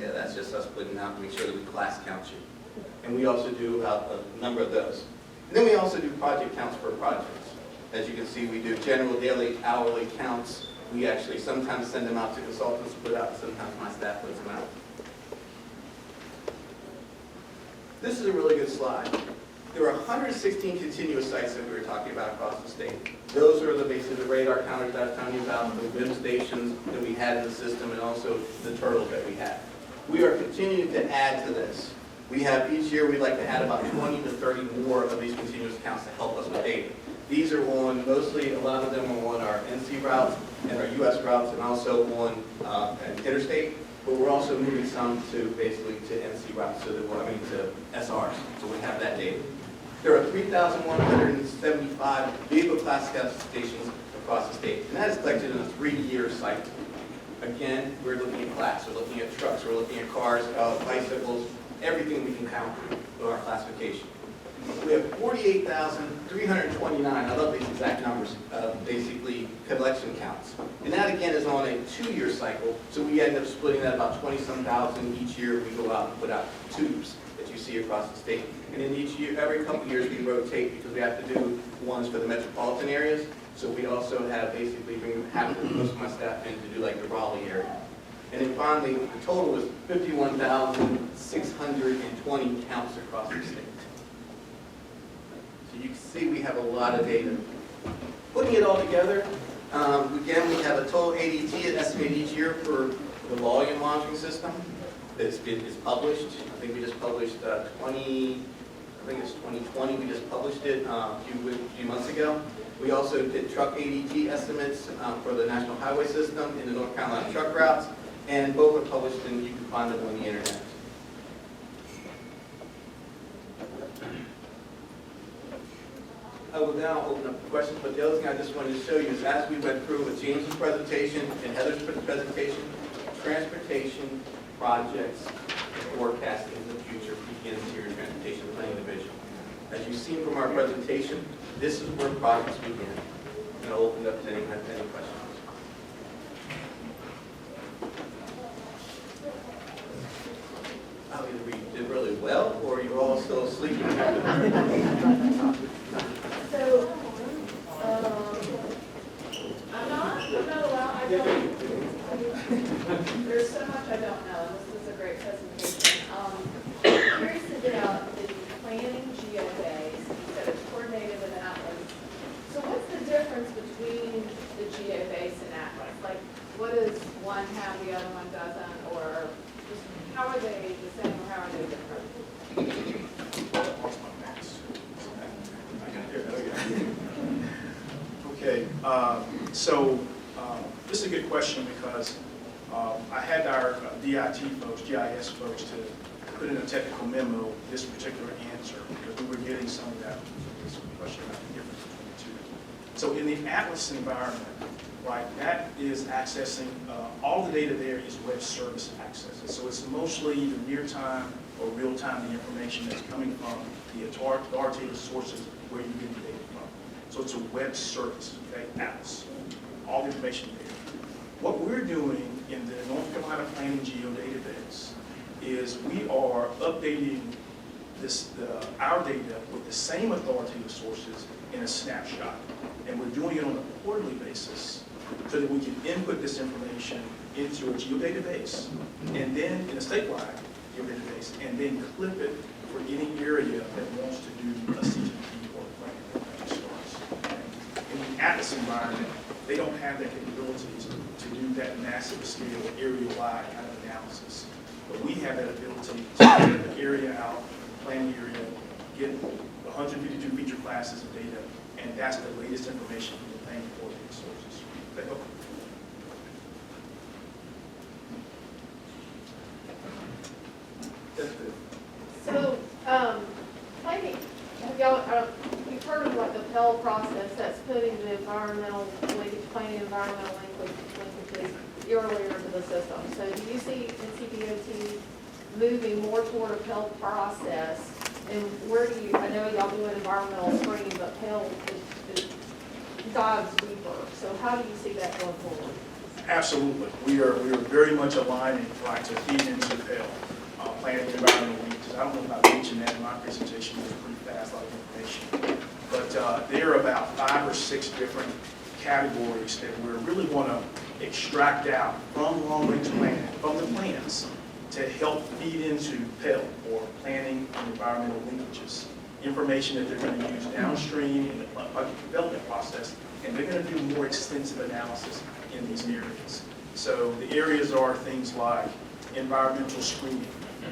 Yeah, that's just us putting out to make sure that we class count you. And we also do about a number of those. And then we also do project counts for projects. As you can see, we do general, daily, hourly counts. We actually sometimes send them out to consultants to put out, sometimes my staff puts them out. This is a really good slide. There are 116 continuous sites that we were talking about across the state. Those are basically the radar counters that I was telling you about, the WIM stations that we had in the system, and also the turtles that we had. We are continuing to add to this. We have, each year, we'd like to add about 20 to 30 more of these continuous accounts to help us with data. These are on, mostly, a lot of them are on our NC routes and our US routes, and also on interstate, but we're also moving some to basically to NC routes, so that to SRs, so we have that data. There are 3,175 vehicle classifications across the state, and that is collected in a 3-year cycle. Again, we're looking at class, we're looking at trucks, we're looking at cars, bicycles, everything we can count in our classification. We have 48,329, I love these exact numbers, basically collection counts. And that again is on a 2-year cycle, so we end up splitting that about 20-some thousand each year. We go out and put out tubes that you see across the state. And in each year, every couple of years we rotate because we have to do ones for the metropolitan areas. So we also have basically most of my staff in to do like the Raleigh area. And then finally, the total was 51,620 counts across the state. So you can see we have a lot of data. Putting it all together, again, we have a total ADT estimated each year for the volume monitoring system. It's published. I think we just published 2020, we just published it a few months ago. We also did truck ADT estimates for the National Highway System in the North Carolina truck routes, and both are published and you can find them on the internet. I will now open up the questions, but the other thing I just wanted to show you is as we went through with James's presentation and Heather's presentation, transportation projects and forecasting in the future begins here in Transportation Planning Division. As you've seen from our presentation, this is where projects begin. And I'll open it up to any questions. Either we did really well, or you're all still sleeping. So, I'm not allowed, I don't, there's so much I don't know, and this is a great presentation. I'm curious about the planning geodays, that it's coordinated with Atlas. So what's the difference between the geobase and Atlas? Like, what does one have, the other one doesn't, or just how are they the same, or how are they different? Okay, this is a good question because I had our DIT folks, GIS folks, to put in a technical memo this particular answer because we were getting some of that question about the difference between the two. So in the Atlas environment, right, that is accessing, all the data there is web service access. So it's mostly either near-time or real-time the information that's coming from the authoritative sources where you get the data from. So it's a web service, okay, Atlas, all the information there. What we're doing in the North Carolina Planning Geo database is we are updating our data with the same authoritative sources in a snapshot. And we're doing it on a quarterly basis so that we can input this information into a geodatabase, and then in a statewide geodatabase, and then clip it for any area that wants to do a CTP or planning source. In the Atlas environment, they don't have the capabilities to do that massive scale, area-wide kind of analysis. But we have that ability to get the area out, planning area, get 152 feature classes of data, and that's the latest information from the planning coordinating sources. Okay. That's good. So, planning, have y'all, you've heard of like the Pell process that's putting the environmental linkage, planning environmental linkages earlier to the system. So do you see NCDOT moving more toward a Pell process? And where do you, I know y'all do an environmental screening, but Pell dives deeper. So how do you see that going forward? Absolutely. We are very much aligning, trying to feed into Pell. Planning environmental linkages. I don't know if I mentioned that in my presentation. It was pretty fast, a lot of information. But there are about 5 or 6 different categories that we really want to extract out from long-range planning, from the plans, to help feed into Pell, or planning and environmental linkages. information that they're going to use downstream in the project development process, and they're going to do more extensive analysis in these areas. So the areas are things like environmental screening.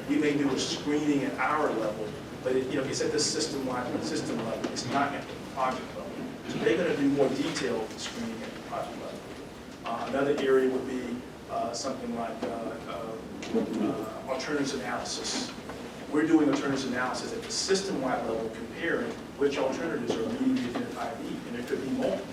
We may do a screening at our level, but it's at the system level. It's not at the project level. So they're going to do more detailed screening at the project level. Another area would be something like alternatives analysis. We're doing alternatives analysis at the system-wide level, comparing which alternatives are meeting the identified need, and there could be multiple.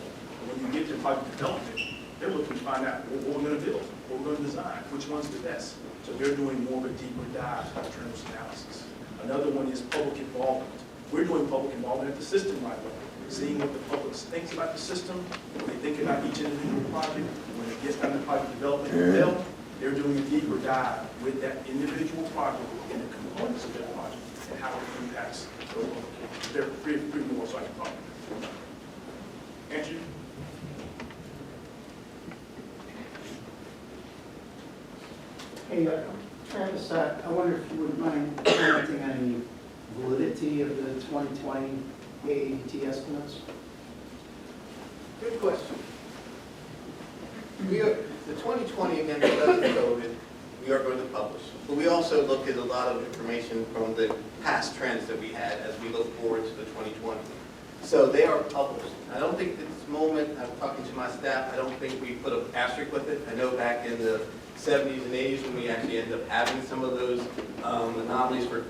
But when you get to project development, they're looking to find out what we're going to build, what we're going to design, which one's the best. So they're doing more of a deeper dive in alternatives analysis. Another one is public involvement. We're doing public involvement at the system-wide level, seeing what the public thinks about the system, what they think about each individual project. When it gets down to project development, they're doing a deeper dive with that individual project and the components of that project and how it impacts the local. There are three more, so I can talk. Andrew? Hey, Travis, I wonder if you wouldn't mind commenting on the validity of the 2020 AADT estimates? Good question. The 2020, again, because of COVID, we are going to publish. But we also look at a lot of information from the past trends that we had as we look forward to the 2020. So they are published. I don't think at this moment, I'm talking to my staff, I don't think we put an asterisk with it. I know back in the 70s and 80s when we actually ended up having some of those anomalies for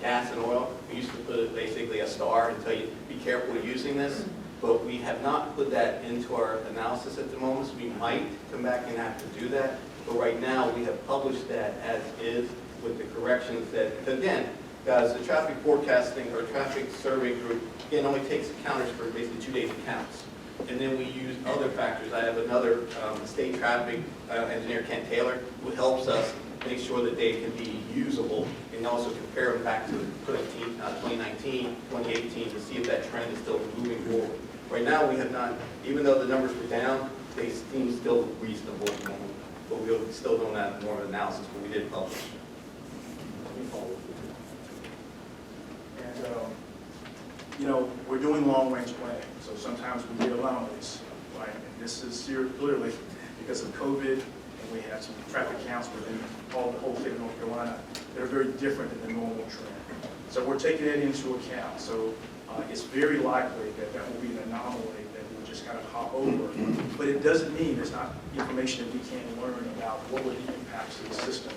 gas and oil, we used to put basically a star and tell you, be careful using this. But we have not put that into our analysis at the moment, so we might come back and have to do that. But right now, we have published that as is with the corrections that, again, guys, the traffic forecasting or traffic survey group, again, only takes accounters for basically 2 days accounts. And then we use other factors. I have another state traffic engineer, Kent Taylor, who helps us make sure that they can be usable and also compare them back to 2019, 2018 to see if that trend is still moving forward. Right now, we have not, even though the numbers were down, they seem still reasonable at the moment. But we still don't have more analysis, but we did publish. And, we're doing long-range planning, so sometimes we get anomalies, right? And this is here clearly because of COVID, and we have some traffic counts within the whole state of North Carolina that are very different than the normal trend. So we're taking that into account. So it's very likely that that will be an anomaly that we'll just kind of hop over. But it doesn't mean there's not information that we can't learn about what were the impacts of the system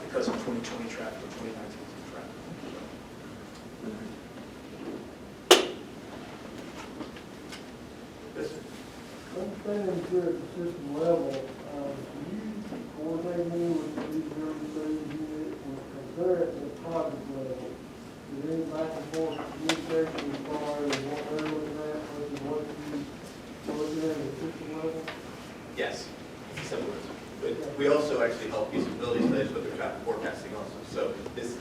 because of 2020 traffic or 2019 traffic. Understanding here at the system level, do you coordinate with the service unit with there at the project level? Is there any back and forth communication as far as what they're looking at versus what you're looking at the system level? Yes, it's similar. But we also actually help feasibility studies with the traffic forecasting also. So this,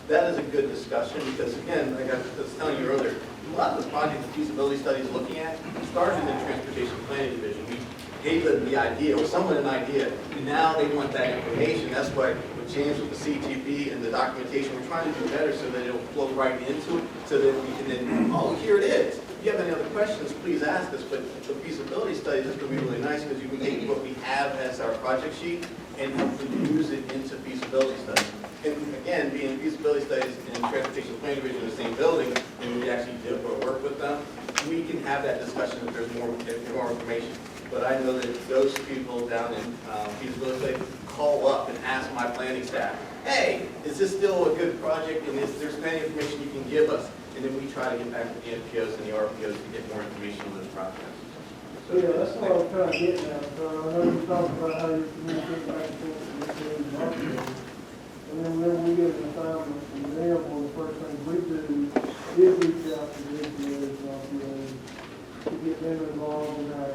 that is a good discussion because again, like I was telling you earlier, a lot of the project and feasibility studies looking at started in the Transportation Planning Division. We gave them the idea, or someone an idea, and now they want that information. That's why with James with the CTP and the documentation, we're trying to do better so that it'll flow right into it, so that we can then, oh, here it is. If you have any other questions, please ask us. But the feasibility studies is going to be really nice because you can take what we have as our project sheet and hopefully use it into feasibility studies. And again, being feasibility studies and Transportation Planning Division in the same building, and we actually do work with them, we can have that discussion if there's more information. But I know that those people down in feasibility studies call up and ask my planning staff, hey, is this still a good project? And is there any information you can give us? And then we try to get back to the NPOs and the RPOs to get more information on those projects. So Yeah, that's what I was trying to get at. So I know you talked about how you communicate back and forth with the market. And then whenever we get an assignment from them, one of the first things we do is reach out to the NPOs to get them involved in our,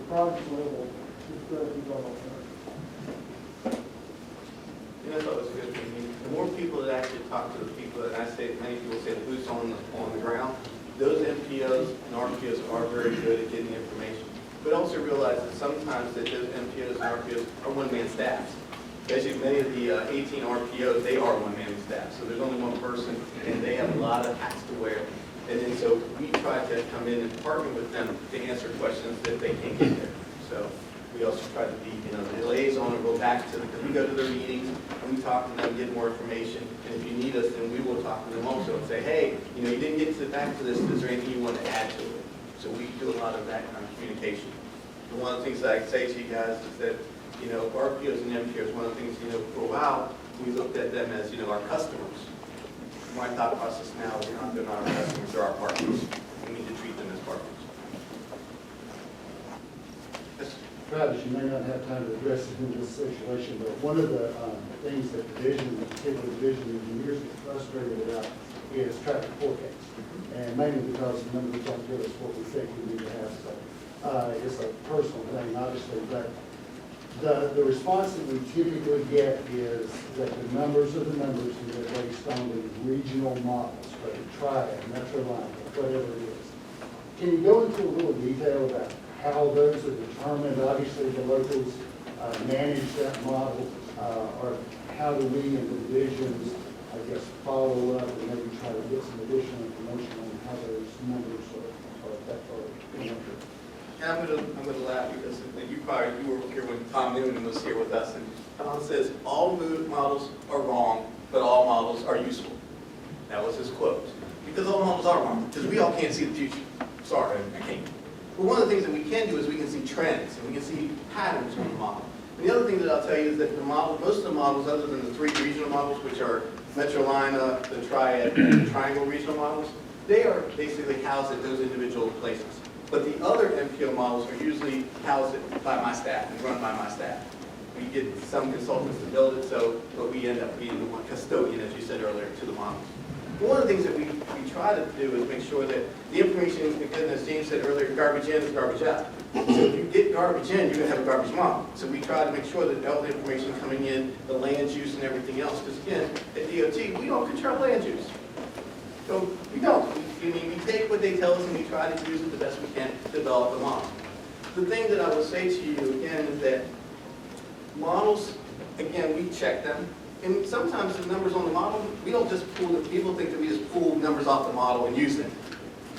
project level discussions on all that. I thought it was a good thing. The more people that actually talk to the people, and I say, many people say the boots on the ground, those NPOs and RPOs are very good at getting information. But also realize that sometimes that those NPOs and RPOs are one-man staffs. Especially many of the 18 RPOs, they are one-man staff, so there's only one person, and they have a lot of hats to wear. And then so we try to come in and partner with them to answer questions that they can't get there. So we also try to be, the liaison and go back to because we go to their meetings, and we talk to them, get more information. And if you need us, then we will talk to them also and say, hey, you didn't get back to this, is there anything you want to add to it? So we do a lot of that kind of communication. And one of the things that I can say to you guys is that, RPOs and MPOs, one of the things, for a while, we looked at them as, our customers. My thought process now is they're not our customers, they're our partners. We need to treat them as partners. Yes. Travis, you may not have time to address it in this situation, but one of the things that particular division engineers get frustrated about is traffic forecasts. And mainly because the numbers don't give us what we think we need to have. So it's a personal thing, obviously, but the response that we typically get is that the numbers are the numbers and they're based on the regional models, whether Triad, Metroline, whatever it is. Can you go into a little detail about how those are determined? Obviously, the locals manage that model, or how do we in the divisions, I guess, follow up and maybe try to get some additional information on how those numbers are connected? And I'm gonna laugh because you were here when Tom Noonan was here with us, and Tom says all models are wrong, but all models are useful. That was his quote. Because all models are wrong, because we all can't see the future. Sorry, I can't. But one of the things that we can do is we can see trends and we can see patterns on the model. And the other thing that I'll tell you is that most of the models, other than the 3 regional models, which are Metrolina, the Triad, and the Triangle regional models, they are basically housed at those individual places. But the other MPO models are usually housed by my staff and run by my staff. We get some consultants to build it, but we end up being the one custodian, as you said earlier, to the models. But one of the things that we try to do is make sure that the information, again, as James said earlier, garbage in is garbage out. So if you get garbage in, you're going to have a garbage model. So we try to make sure that all the information coming in, the land use and everything else, because again, at DOT, we don't control land use. So we don't. We take what they tell us and we try to use it the best we can to develop a model. The thing that I will say to you again is that models, again, we check them. And sometimes the numbers on the model, we don't just pull them. People think that we just pull numbers off the model and use them.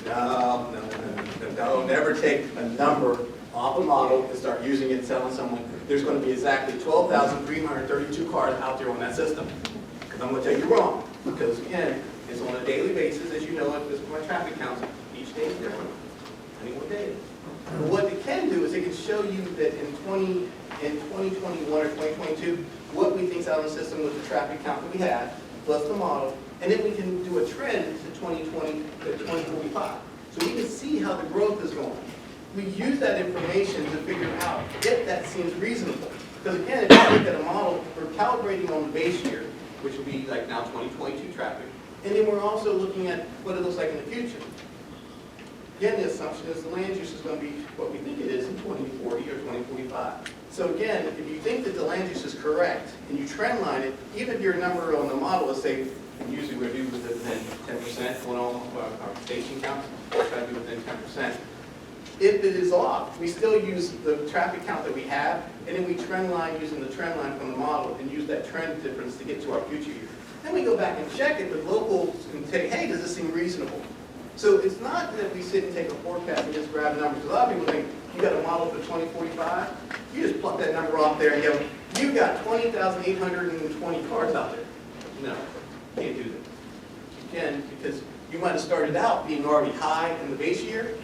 No, never take a number off a model and start using it and telling someone there's going to be exactly 12,332 cars out there on that system. Because I'm going to tell you wrong. Because again, it's on a daily basis, as you know, if this is my traffic counts, each day is different, depending on day. But what it can do is it can show you that in 2021 or 2022, what we think is out in the system with the traffic count that we have, plus the model, and then we can do a trend to 2020 to 2045. So we can see how the growth is going. We use that information to figure out if that seems reasonable. Because again, if you look at a model, we're calibrating on the base year, which will be like now 2022 traffic. And then we're also looking at what it looks like in the future. Again, the assumption is the land use is going to be what we think it is in 2040 or 2045. So again, if you think that the land use is correct and you trend line it, even if your number on the model is say, usually we do within 10% on all our station counts, we try to be within 10%. If it is off, we still use the traffic count that we have, and then we trend line using the trend line from the model and use that trend difference to get to our future year. Then we go back and check it with locals and say, hey, does this seem reasonable? So it's not that we sit and take a forecast and just grab numbers. A lot of people think, you got a model for 2045, you just pluck that number off there and go, you've got 20,820 cars out there. No, can't do that. Again, because you might have started out being already high in the base year,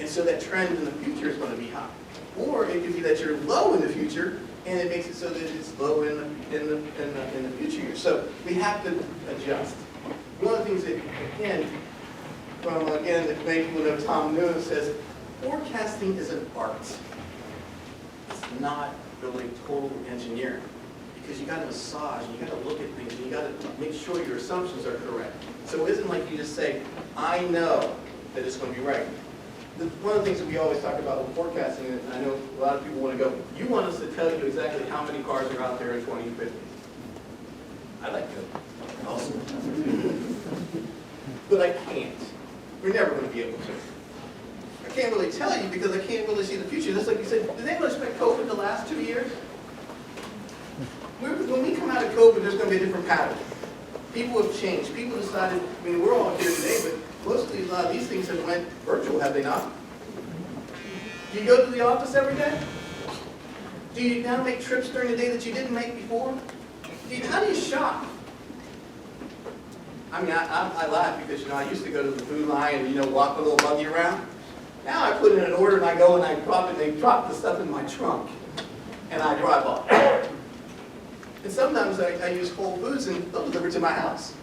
and so that trend in the future is going to be high. Or it could be that you're low in the future, and it makes it so that it's low in the future years. So we have to adjust. One of the things that, again, the many people know Tom Noonan says, forecasting is an art. It's not really total engineering. Because you got to massage, and you got to look at things, and you got to make sure your assumptions are correct. So it isn't like you just say, I know that it's going to be right. One of the things that we always talk about with forecasting, and I know a lot of people want to go, you want us to tell you exactly how many cars are out there in 2050. I'd like to. Awesome. But I can't. We're never going to be able to. I can't really tell you because I can't really see the future. Just like you said, did anyone expect COVID to last 2 years? We were COVID, there's gonna be a different pattern. People have changed. People decided, I mean, we're all here today, but mostly a lot of these things have went virtual, have they not? Do you go to the office every day? Do you now make trips during the day that you didn't make before? How do you shop? I mean, I laugh because, I used to go to the food line and, walk a little buggy around. Now I put in an order and I go and I drop it, they drop the stuff in my trunk and I drive off. And sometimes I use Whole Foods and they'll deliver to my house.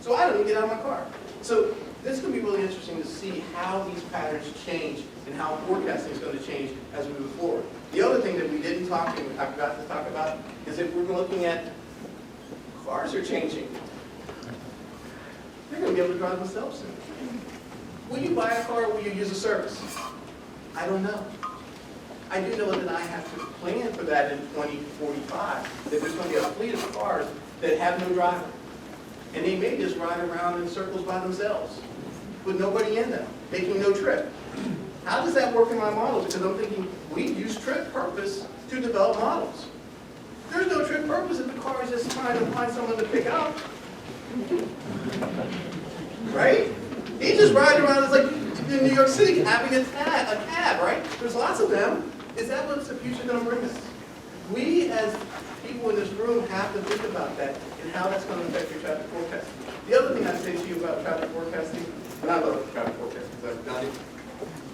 So I don't even get out of my car. So this is going to be really interesting to see how these patterns change and how forecasting is going to change as we move forward. The other thing that we didn't talk, and I forgot to talk about, is if we're looking at cars are changing. They're going to be able to drive themselves soon. Will you buy a car or will you use a service? I don't know. I do know that I have to plan for that in 2045, that there's going to be a fleet of cars that have no driver. And they may just ride around in circles by themselves with nobody in them, making no trip. How does that work in my models? Because I'm thinking, we use trip purpose to develop models. There's no trip purpose if the car is just trying to find someone to pick up. Right? He just riding around, it's like in New York City having a cab, right? There's lots of them. Is that what the future is going to bring us? We as people in this room have to think about that and how that's going to affect your traffic forecasting. The other thing I'd say to you about traffic forecasting, and I love traffic forecasting because I've done it,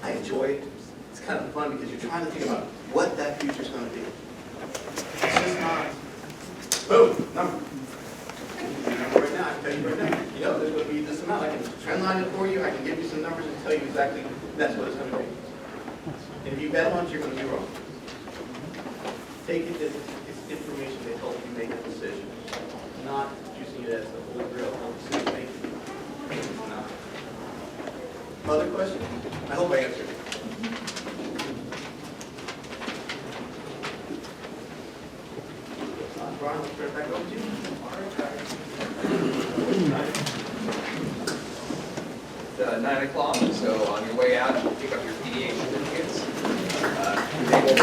I enjoy it. It's kind of fun because you're trying to think about what that future is going to be. It's just not, boom, number. Right now, I can tell you right now, there's going to be this amount. I can trendline it for you. I can give you some numbers and tell you exactly that's what it's going to be. And if you bet on it, you're going to be wrong. Take it as it's information that helps you make a decision, not using it as the holy grail of decision making. It's not. Other questions? I hope I answered. Brian, let's turn it back over to you. It's 9 o'clock, so on your way out, you can pick up your PDA certificates. They will